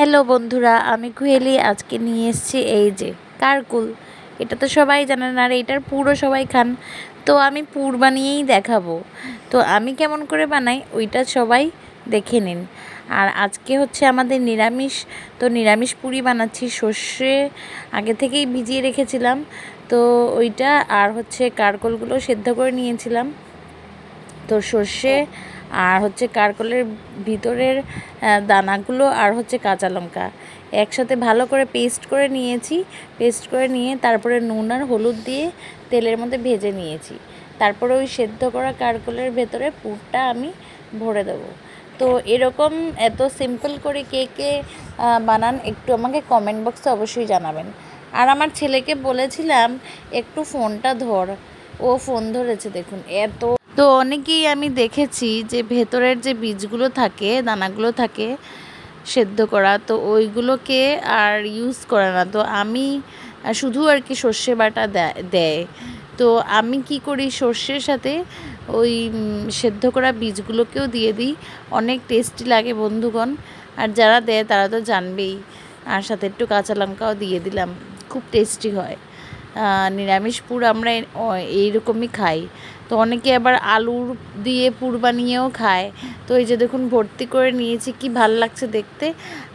Hello বন্ধুরা, আমি কুহেলি আজকে নিয়ে এসেছি এই যে কারকুল। এটা তো সবাই জানেন, আর এটার পুরো সবাই খান। তো আমি পুর বানিয়েই দেখাবো। তো আমি কেমন করে বানাই ওইটা সবাই দেখে নিন। আর আজকে হচ্ছে আমাদের নিরামিষ, তো নিরামিষ পুরি বানাচ্ছি। সর্ষে আগে থেকেই ভিজিয়ে রেখেছিলাম, তো ওইটা আর হচ্ছে কারকলগুলো সেদ্ধ করে নিয়েছিলাম। তো সর্ষে আর হচ্ছে কারকলের ভিতরের দানাগুলো আর হচ্ছে কাঁচা লঙ্কা একসাথে ভালো করে পেস্ট করে নিয়েছি। পেস্ট করে নিয়ে তারপরে নুন আর হলুদ দিয়ে তেলের মধ্যে ভেজে নিয়েছি। তারপরে ওই সেদ্ধ করা কারকলের ভেতরে পুরটা আমি ভরে দেবো। তো এরকম এত সিম্পল করে কে কে বানান একটু আমাকে কমেন্ট বক্সে অবশ্যই জানাবেন। আর আমার ছেলেকে বলেছিলাম একটু ফোনটা ধর, ও ফোন ধরেছে দেখুন। তো অনেকেই আমি দেখেছি যে ভেতরের যে বীজগুলো থাকে, দানাগুলো থাকে সেদ্ধ করা, তো ওইগুলোকে আর ইউজ করে না। তো আমি শুধু আর কি সর্ষে বাটা দেয়। তো আমি কি করি, সর্ষের সাথে ওই সেদ্ধ করা বীজগুলোকেও দিয়ে দিই। অনেক টেস্টি লাগে বন্ধুগণ। আর যারা দেয় তারা তো জানবেই। আর সাথে একটু কাঁচা লঙ্কাও দিয়ে দিলাম, খুব টেস্টি হয়। নিরামিষ পুর আমরা এইরকমই খাই। তো অনেকে আবার আলুর দিয়ে পুর বানিয়েও খায়। তো এই যে দেখুন ভর্তি করে নিয়েছি, কি ভাল লাগছে দেখতে।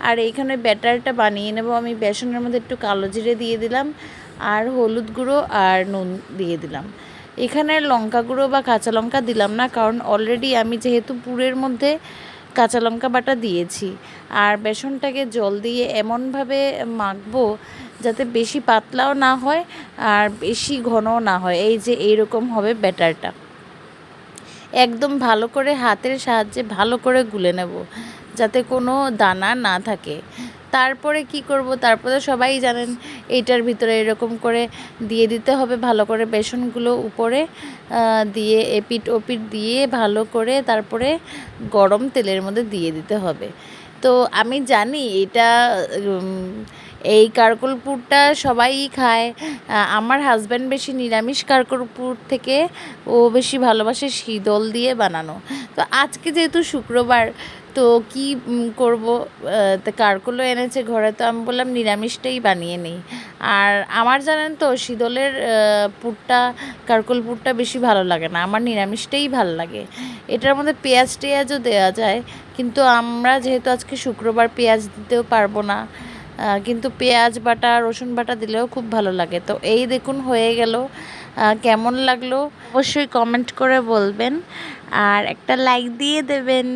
আর এইখানে ব্যাটারটা বানিয়ে নেব আমি। বেসনের মধ্যে একটু কালো জিরে দিয়ে দিলাম, আর হলুদ গুঁড়ো আর নুন দিয়ে দিলাম। এখানে লঙ্কা গুঁড়ো বা কাঁচা লঙ্কা দিলাম না, কারণ অলরেডি আমি যেহেতু পুরের মধ্যে কাঁচা লঙ্কা বাটা দিয়েছি। আর বেসনটাকে জল দিয়ে এমনভাবে মাখবো যাতে বেশি পাতলাও না হয় আর বেশি ঘনও না হয়। এই যে এইরকম হবে ব্যাটারটা। একদম ভালো করে হাতের সাহায্যে ভালো করে গুলে নেব যাতে কোনো দানা না থাকে। তারপরে কি করব, তারপরে সবাই জানেন এইটার ভিতরে এরকম করে দিয়ে দিতে হবে ভালো করে বেসনগুলো উপরে দিয়ে এপিট ওপিট দিয়ে ভালো করে তারপরে গরম তেলের মধ্যে দিয়ে দিতে হবে। তো আমি জানি এটা এই কারকল পুরটা সবাই খায়। আমার হাজব্যান্ড বেশি নিরামিষ কারকল পুর থেকে ও বেশি ভালোবাসে শীতল দিয়ে বানানো। তো আজকে যেহেতু শুক্রবার, তো কি করব, তো কারকলও এনেছে ঘরে, তো আমি বললাম নিরামিষটাই বানিয়ে নিই। আর আমার জানেন তো শীতলের পুরটা, কারকল পুরটা বেশি ভালো লাগে না, আমার নিরামিষটাই ভালো লাগে। এটার মধ্যে পেঁয়াজ টেয়াজও দেওয়া যায়, কিন্তু আমরা যেহেতু আজকে শুক্রবার পেঁয়াজ দিতেও পারবো না, কিন্তু পেঁয়াজ বাটা রসুন বাটা দিলেও খুব ভালো লাগে। তো এই দেখুন হয়ে গেল। কেমন লাগলো অবশ্যই কমেন্ট করে বলবেন, আর একটা লাইক দিয়ে দেবেন।